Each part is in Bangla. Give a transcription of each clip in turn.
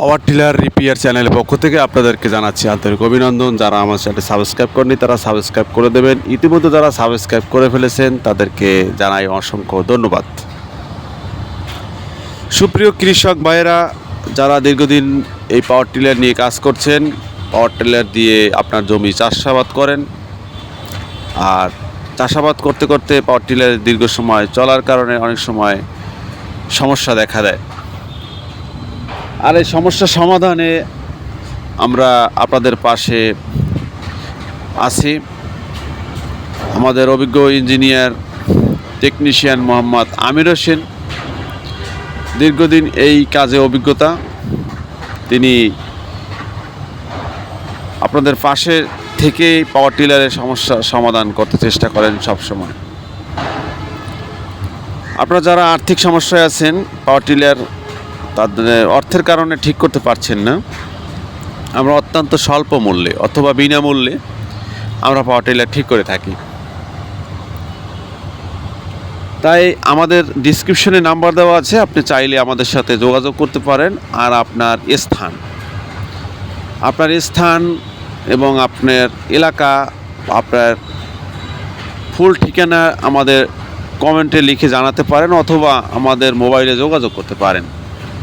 পাওয়ার টিলার রিপেয়ার চ্যানেলের পক্ষ থেকে আপনাদেরকে জানাচ্ছি আন্তরিক অভিনন্দন। যারা আমার চ্যানেলটি সাবস্ক্রাইব করেনি তারা সাবস্ক্রাইব করে দেবেন। ইতিমধ্যে যারা সাবস্ক্রাইব করে ফেলেছেন তাদেরকে জানাই অসংখ্য ধন্যবাদ। সুপ্রিয় কৃষক ভাইয়েরা, যারা দীর্ঘদিন এই পাওয়ার টিলার নিয়ে কাজ করছেন, পাওয়ার টিলার দিয়ে আপনার জমি চাষাবাদ করেন, আর চাষাবাদ করতে করতে পাওয়ার টিলার দীর্ঘ সময় চলার কারণে অনেক সময় সমস্যা দেখা দেয়। আর এই সমস্যা সমাধানে আমরা আপনাদের পাশে আছি। আমাদের অভিজ্ঞ ইঞ্জিনিয়ার টেকনিশিয়ান মোহাম্মদ আমির হোসেন, দীর্ঘদিন এই কাজে অভিজ্ঞতা। তিনি আপনাদের পাশে থেকেই পাওয়ার টিলারের সমস্যা সমাধান করতে চেষ্টা করেন সব সময়। আপনারা যারা আর্থিক সমস্যায় আছেন, পাওয়ার টিলার তাদের অর্থের কারণে ঠিক করতে পারছেন না, আমরা অত্যন্ত স্বল্প মূল্যে অথবা বিনামূল্যে আমরা পাওয়ার টিলার ঠিক করে থাকি। তাই আমাদের ডিসক্রিপশনে নাম্বার দেওয়া আছে, আপনি চাইলে আমাদের সাথে যোগাযোগ করতে পারেন। আর আপনার স্থান এবং আপনার এলাকা, আপনার ফুল ঠিকানা আমাদের কমেন্টে লিখে জানাতে পারেন, অথবা আমাদের মোবাইলে যোগাযোগ করতে পারেন।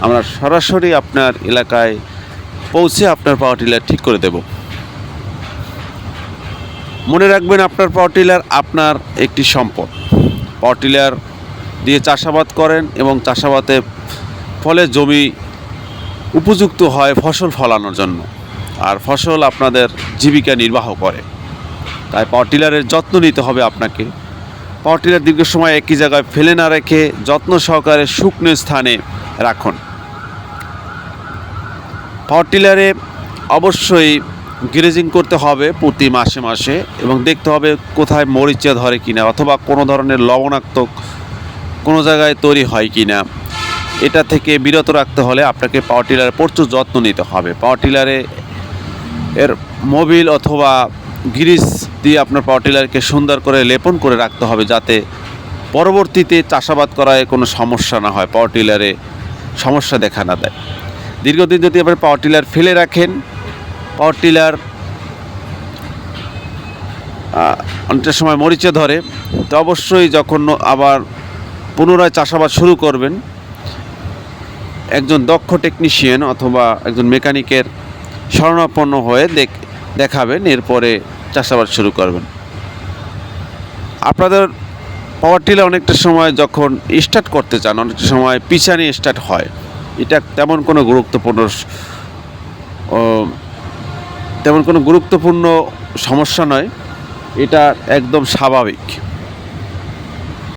আমরা সরাসরি আপনার এলাকায় পৌঁছে আপনার পাওয়ার টিলার ঠিক করে দেব। মনে রাখবেন, আপনার পাওয়ার টিলার আপনার একটি সম্পদ। পাওয়ার টিলার দিয়ে চাষাবাদ করেন এবং চাষাবাদে ফলে জমি উপযুক্ত হয় ফসল ফলানোর জন্য, আর ফসল আপনাদের জীবিকা নির্বাহ করে। তাই পাওয়ার টিলারের যত্ন নিতে হবে আপনাকে। পাওয়ার টিলার দীর্ঘ সময় একই জায়গায় ফেলে না রেখে যত্ন সহকারে শুকনো স্থানে রাখুন। পাওয়ার টিলারে অবশ্যই গ্রেজিং করতে হবে প্রতি মাসে মাসে, এবং দেখতে হবে কোথায় মরিচা ধরে কিনা, অথবা কোনো ধরনের লবণাক্ত কোনো জায়গায় তৈরি হয় কিনা। এটা থেকে বিরত রাখতে হলে আপনাকে পাওয়ার টিলারে প্রচুর যত্ন নিতে হবে। পাওয়ার টিলারে এর মোবিল অথবা গ্রিস দিয়ে আপনার পাওয়ার টিলারকে সুন্দর করে লেপন করে রাখতে হবে, যাতে পরবর্তীতে চাষাবাদ করায় কোনো সমস্যা না হয়, পাওয়ার টিলারে সমস্যা দেখা না দেয়। দীর্ঘদিন যদি আপনি পাওয়ার টিলার ফেলে রাখেন, পাওয়ার টিলার অনেকটা সময় মরিচে ধরে, তো অবশ্যই যখন আবার পুনরায় চাষাবাদ শুরু করবেন, একজন দক্ষ টেকনিশিয়ান অথবা একজন মেকানিকের শরণাপন্ন হয়ে দেখাবেন, এরপরে চাষাবাদ শুরু করবেন। আপনাদের পাওয়ার টিলার অনেকটা সময় যখন স্টার্ট করতে চান, অনেকটা সময় পিছানি স্টার্ট হয়। এটা তেমন কোনো গুরুত্বপূর্ণ সমস্যা নয়, এটা একদম স্বাভাবিক।